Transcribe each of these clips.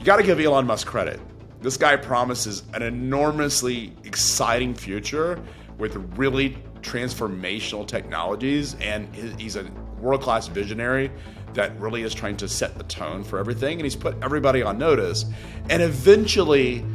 got to give Elon Musk credit. This guy promises an enormously exciting future with really transformational technologies, and he's a world-class visionary that really is trying to set the tone for everything, and he's put everybody on notice. And eventually,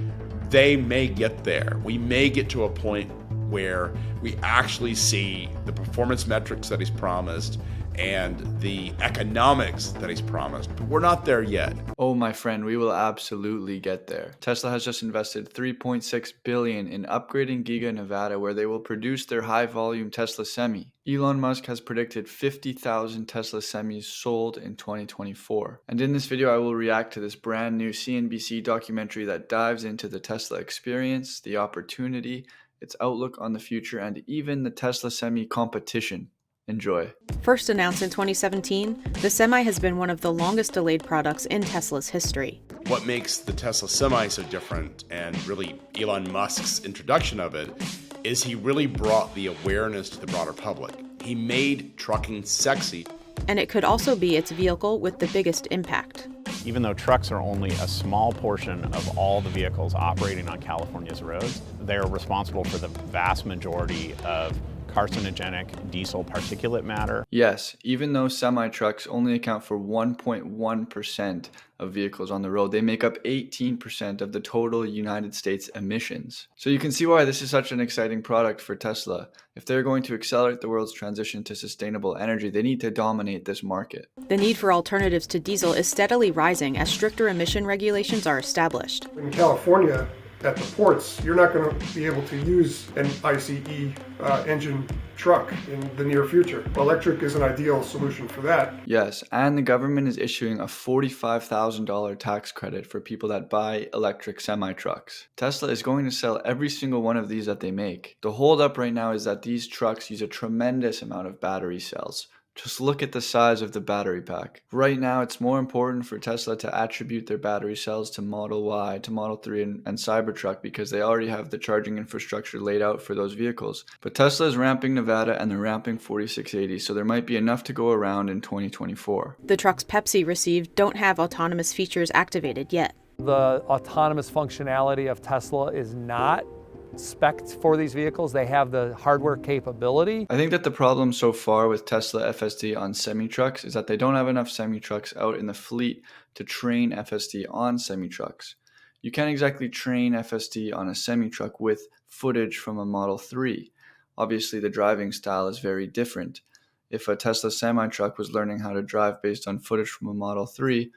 they may get there. We may get to a point where we actually see the performance metrics that he's promised and the economics that he's promised, but we're not there yet. Oh, my friend, we will absolutely get there. Tesla has just invested $3.6 billion in upgrading Giga Nevada, where they will produce their high-volume Tesla Semi. Elon Musk has predicted 50,000 Tesla Semis sold in 2024. And in this video, I will react to this brand new CNBC documentary that dives into the Tesla experience, the opportunity, its outlook on the future, and even the Tesla Semi competition. Enjoy. First announced in 2017, the Semi has been one of the longest delayed products in Tesla's history. What makes the Tesla Semi so different, and really Elon Musk's introduction of it, is he really brought the awareness to the broader public. He made trucking sexy. And it could also be its vehicle with the biggest impact. Even though trucks are only a small portion of all the vehicles operating on California's roads, they are responsible for the vast majority of carcinogenic diesel particulate matter. Yes, even though semi-trucks only account for 1.1% of vehicles on the road, they make up 18% of the total United States emissions. So you can see why this is such an exciting product for Tesla. If they're going to accelerate the world's transition to sustainable energy, they need to dominate this market. The need for alternatives to diesel is steadily rising as stricter emission regulations are established. In California, at the ports, you're not going to be able to use an ICE engine truck in the near future. Electric is an ideal solution for that. Yes, and the government is issuing a $45,000 tax credit for people that buy electric semi-trucks. Tesla is going to sell every single one of these that they make. The holdup right now is that these trucks use a tremendous amount of battery cells. Just look at the size of the battery pack. Right now, it's more important for Tesla to attribute their battery cells to Model Y, to Model 3, and Cybertruck because they already have the charging infrastructure laid out for those vehicles. But Tesla is ramping Nevada and they're ramping 4680, so there might be enough to go around in 2024. The trucks Pepsi received don't have autonomous features activated yet. The autonomous functionality of Tesla is not specced for these vehicles. They have the hardware capability. I think that the problem so far with Tesla FSD on semi-trucks is that they don't have enough semi-trucks out in the fleet to train FSD on semi-trucks. You can't exactly train FSD on a semi-truck with footage from a Model 3. Obviously, the driving style is very different. If a Tesla semi-truck was learning how to drive based on footage from a Model 3,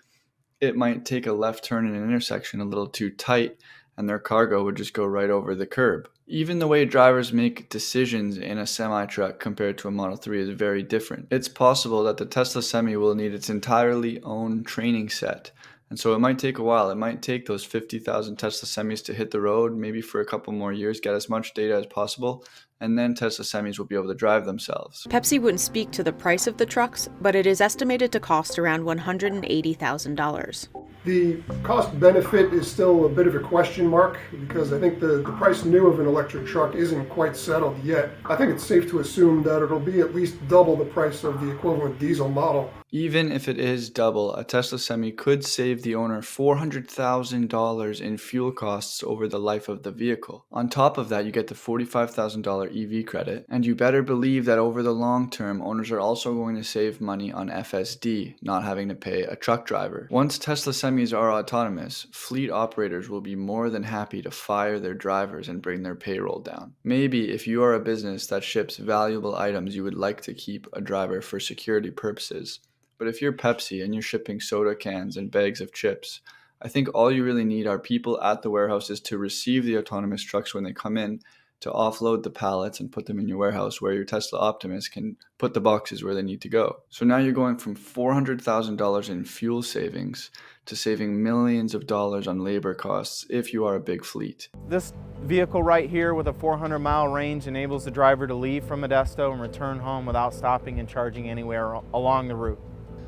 it might take a left turn in an intersection a little too tight, and their cargo would just go right over the curb. Even the way drivers make decisions in a semi-truck compared to a Model 3 is very different. It's possible that the Tesla Semi will need its entirely own training set. And so it might take a while. It might take those 50,000 Tesla Semis to hit the road, maybe for a couple more years, get as much data as possible, and then Tesla Semis will be able to drive themselves. Pepsi wouldn't speak to the price of the trucks, but it is estimated to cost around $180,000. The cost benefit is still a bit of a question mark because I think the price new of an electric truck isn't quite settled yet. I think it's safe to assume that it'll be at least double the price of the equivalent diesel model. Even if it is double, a Tesla Semi could save the owner $400,000 in fuel costs over the life of the vehicle. On top of that, you get the $45,000 EV credit, and you better believe that over the long term, owners are also going to save money on FSD, not having to pay a truck driver. Once Tesla Semis are autonomous, fleet operators will be more than happy to fire their drivers and bring their payroll down. Maybe if you are a business that ships valuable items, you would like to keep a driver for security purposes. But if you're Pepsi and you're shipping soda cans and bags of chips, I think all you really need are people at the warehouses to receive the autonomous trucks when they come in, to offload the pallets and put them in your warehouse where your Tesla Optimus can put the boxes where they need to go. So now you're going from $400,000 in fuel savings to saving millions of dollars on labor costs if you are a big fleet. This vehicle right here with a 400-mile range enables the driver to leave from Modesto and return home without stopping and charging anywhere along the route.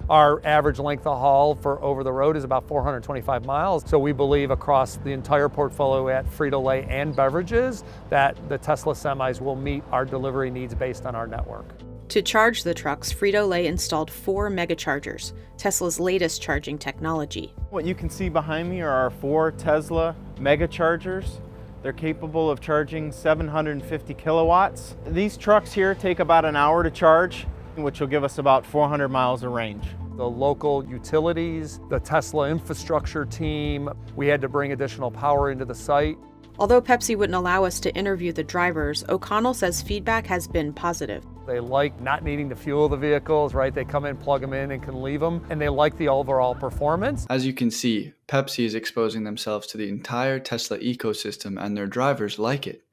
Our average length of haul for over the road is about 425 miles. So we believe across the entire portfolio at Frito-Lay and beverages that the Tesla Semis will meet our delivery needs based on our network. To charge the trucks, Frito-Lay installed 4 megachargers, Tesla's latest charging technology. What you can see behind me are our 4 Tesla megachargers. They're capable of charging 750 kilowatts. These trucks here take about an hour to charge, which will give us about 400 miles of range. The local utilities, the Tesla infrastructure team, we had to bring additional power into the site. Although Pepsi wouldn't allow us to interview the drivers, O'Connell says feedback has been positive. They like not needing to fuel the vehicles, right? They come in, plug them in, and can leave them, and they like the overall performance. As you can see, Pepsi is exposing themselves to the entire Tesla ecosystem, and their drivers like it,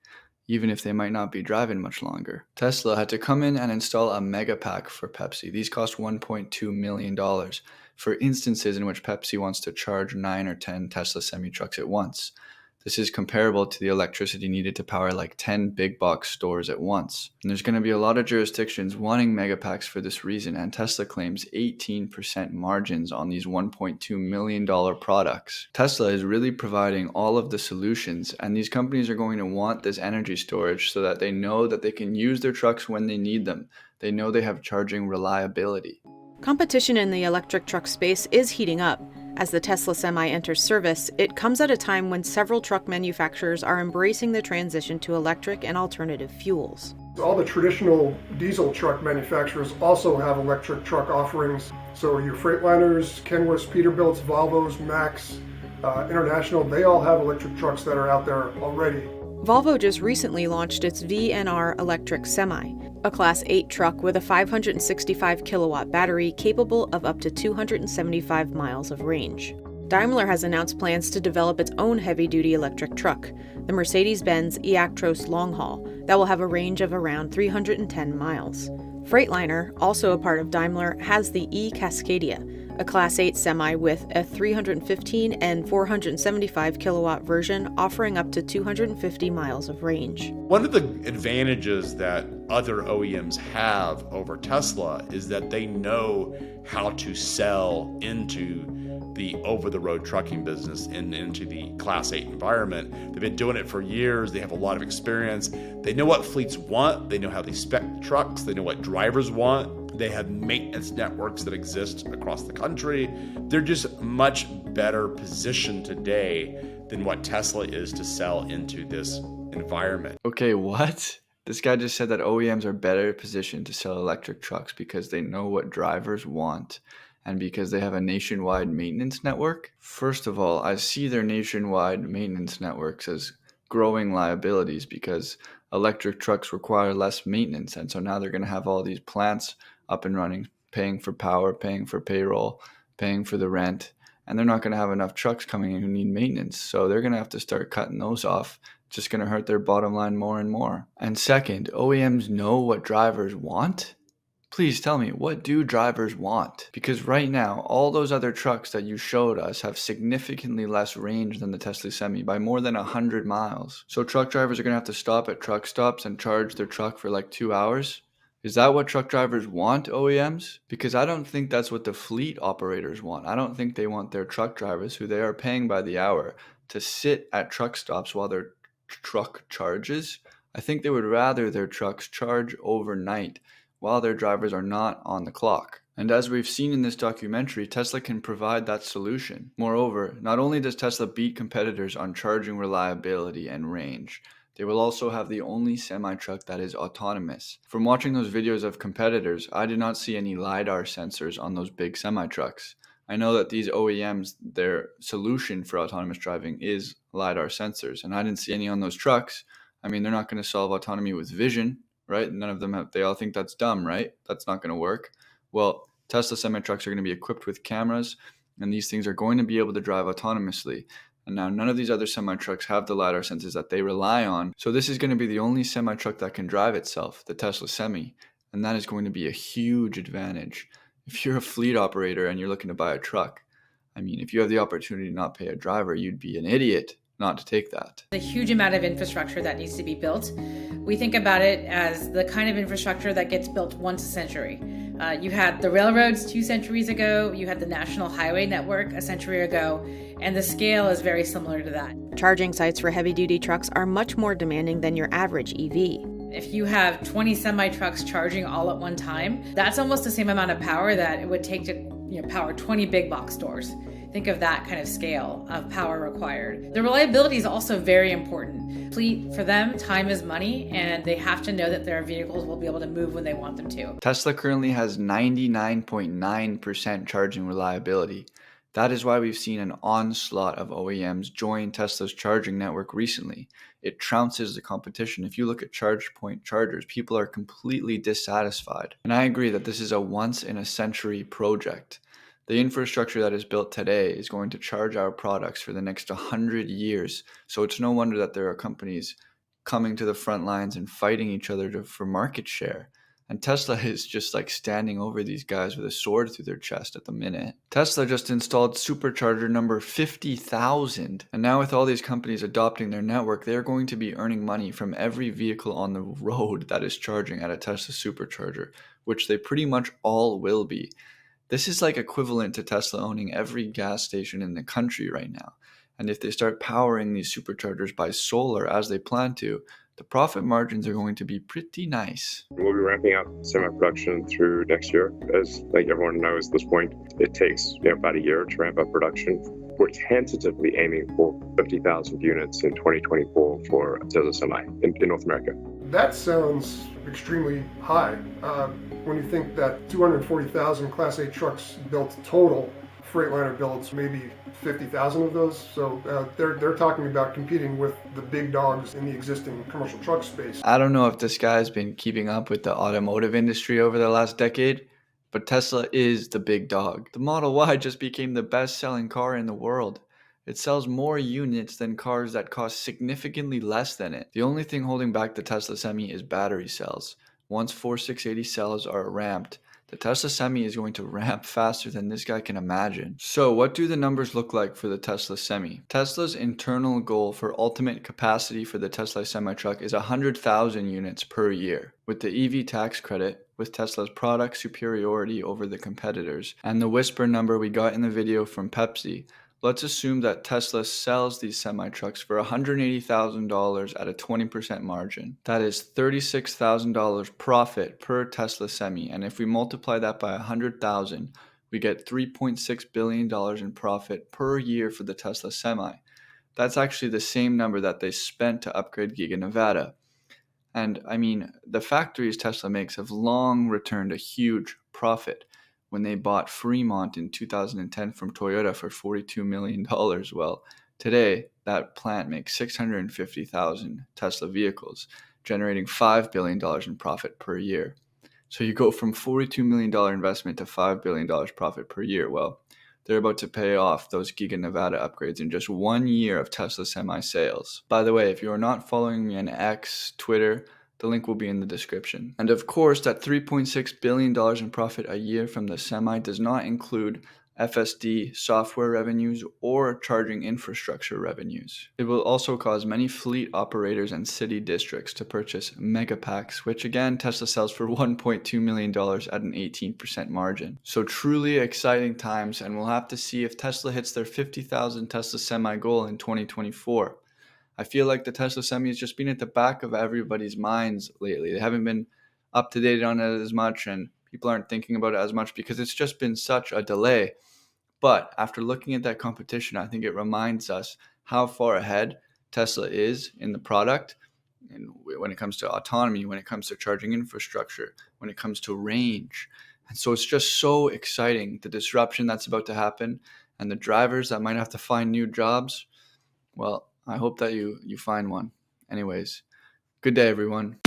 even if they might not be driving much longer. Tesla had to come in and install a mega pack for Pepsi. These cost $1.2 million for instances in which Pepsi wants to charge 9 or 10 Tesla semi-trucks at once. This is comparable to the electricity needed to power like 10 big box stores at once. And there's going to be a lot of jurisdictions wanting megapacks for this reason, and Tesla claims 18% margins on these $1.2 million products. Tesla is really providing all of the solutions, and these companies are going to want this energy storage so that they know that they can use their trucks when they need them. They know they have charging reliability. Competition in the electric truck space is heating up. As the Tesla Semi enters service, it comes at a time when several truck manufacturers are embracing the transition to electric and alternative fuels. All the traditional diesel truck manufacturers also have electric truck offerings. So your Freightliners, Kenworths, Peterbilts, Volvos, Max, International, they all have electric trucks that are out there already. Volvo just recently launched its VNR electric semi, a Class 8 truck with a 565 kilowatt battery capable of up to 275 miles of range. Daimler has announced plans to develop its own heavy-duty electric truck, the Mercedes-Benz e-Actros Long Haul, that will have a range of around 310 miles. Freightliner, also a part of Daimler, has the e-Cascadia, a Class 8 semi with a 315 and 475 kilowatt version offering up to 250 miles of range. One of the advantages that other OEMs have over Tesla is that they know how to sell into the over-the-road trucking business and into the Class 8 environment. They've been doing it for years. They have a lot of experience. They know what fleets want. They know how they spec trucks. They know what drivers want. They have maintenance networks that exist across the country. They're just much better positioned today than what Tesla is to sell into this environment. Okay, what? This guy just said that OEMs are better positioned to sell electric trucks because they know what drivers want and because they have a nationwide maintenance network. First of all, I see their nationwide maintenance networks as growing liabilities because electric trucks require less maintenance. And so now they're going to have all these plants up and running, paying for power, paying for payroll, paying for the rent, and they're not going to have enough trucks coming in who need maintenance. So they're going to have to start cutting those off. It's just going to hurt their bottom line more and more. And second, OEMs know what drivers want. Please tell me, what do drivers want? Because right now, all those other trucks that you showed us have significantly less range than the Tesla Semi by more than 100 miles. So truck drivers are going to have to stop at truck stops and charge their truck for like 2 hours. Is that what truck drivers want, OEMs? Because I don't think that's what the fleet operators want. I don't think they want their truck drivers, who they are paying by the hour, to sit at truck stops while their truck charges. I think they would rather their trucks charge overnight while their drivers are not on the clock. And as we've seen in this documentary, Tesla can provide that solution. Moreover, not only does Tesla beat competitors on charging reliability and range, they will also have the only semi-truck that is autonomous. From watching those videos of competitors, I did not see any LiDAR sensors on those big semi-trucks. I know that these OEMs, their solution for autonomous driving is LiDAR sensors, and I didn't see any on those trucks. I mean, they're not going to solve autonomy with vision, right? None of them have, they all think that's dumb, right? That's not going to work. Well, Tesla semi-trucks are going to be equipped with cameras, and these things are going to be able to drive autonomously. And now none of these other semi-trucks have the LiDAR sensors that they rely on. So this is going to be the only semi-truck that can drive itself, the Tesla Semi. And that is going to be a huge advantage. If you're a fleet operator and you're looking to buy a truck, I mean, if you have the opportunity to not pay a driver, you'd be an idiot not to take that. The huge amount of infrastructure that needs to be built. We think about it as the kind of infrastructure that gets built once a century. You had the railroads 2 centuries ago, you had the national highway network a century ago, and the scale is very similar to that. Charging sites for heavy-duty trucks are much more demanding than your average EV. If you have 20 semi trucks charging all at one time, that's almost the same amount of power that it would take to power 20 big box stores. Think of that kind of scale of power required. The reliability is also very important. Fleet, for them, time is money, and they have to know that their vehicles will be able to move when they want them to. Tesla currently has 99.9% charging reliability. That is why we've seen an onslaught of OEMs join Tesla's charging network recently. It trounces the competition. If you look at charge point chargers, people are completely dissatisfied. And I agree that this is a once-in-a-century project. The infrastructure that is built today is going to charge our products for the next 100 years. So it's no wonder that there are companies coming to the front lines and fighting each other for market share. And Tesla is just like standing over these guys with a sword through their chest at the minute. Tesla just installed supercharger number 50,000. And now with all these companies adopting their network, they're going to be earning money from every vehicle on the road that is charging at a Tesla supercharger, which they pretty much all will be. This is like equivalent to Tesla owning every gas station in the country right now. And if they start powering these superchargers by solar as they plan to, the profit margins are going to be pretty nice. We'll be ramping up semi-production through next year. As like everyone knows at this point, it takes about a year to ramp up production. We're tentatively aiming for 50,000 units in 2024 for Tesla Semi in North America. That sounds extremely high. When you think that 240,000 Class 8 trucks built total, Freightliner builds maybe 50,000 of those. So they're talking about competing with the big dogs in the existing commercial truck space. I don't know if this guy's been keeping up with the automotive industry over the last decade, but Tesla is the big dog. The Model Y just became the best-selling car in the world. It sells more units than cars that cost significantly less than it. The only thing holding back the Tesla Semi is battery cells. Once 4680 cells are ramped, the Tesla Semi is going to ramp faster than this guy can imagine. So what do the numbers look like for the Tesla Semi? Tesla's internal goal for ultimate capacity for the Tesla semi-truck is 100,000 units per year. With the EV tax credit, with Tesla's product superiority over the competitors, and the whisper number we got in the video from Pepsi, let's assume that Tesla sells these semi-trucks for $180,000 at a 20% margin. That is $36,000 profit per Tesla Semi. And if we multiply that by 100,000, we get $3.6 billion in profit per year for the Tesla Semi. That's actually the same number that they spent to upgrade Giga Nevada. And I mean, the factories Tesla makes have long returned a huge profit. When they bought Fremont in 2010 from Toyota for $42 million. Well, today that plant makes 650,000 Tesla vehicles, generating $5 billion in profit per year. So you go from $42 million investment to $5 billion profit per year. Well, they're about to pay off those Giga Nevada upgrades in just 1 year of Tesla Semi sales. By the way, if you are not following me on X, Twitter, the link will be in the description. And of course, that $3.6 billion in profit a year from the Semi does not include FSD software revenues or charging infrastructure revenues. It will also cause many fleet operators and city districts to purchase Megapacks, which again Tesla sells for $1.2 million at an 18% margin. So truly exciting times, and we'll have to see if Tesla hits their 50,000 Tesla Semi goal in 2024. I feel like the Tesla Semi has just been at the back of everybody's minds lately. They haven't been up to date on it as much, and people aren't thinking about it as much because it's just been such a delay. But after looking at that competition, I think it reminds us how far ahead Tesla is in the product, and when it comes to autonomy, when it comes to charging infrastructure, when it comes to range. And so it's just so exciting, the disruption that's about to happen, and the drivers that might have to find new jobs. Well, I hope that you find one. Anyways, good day, everyone.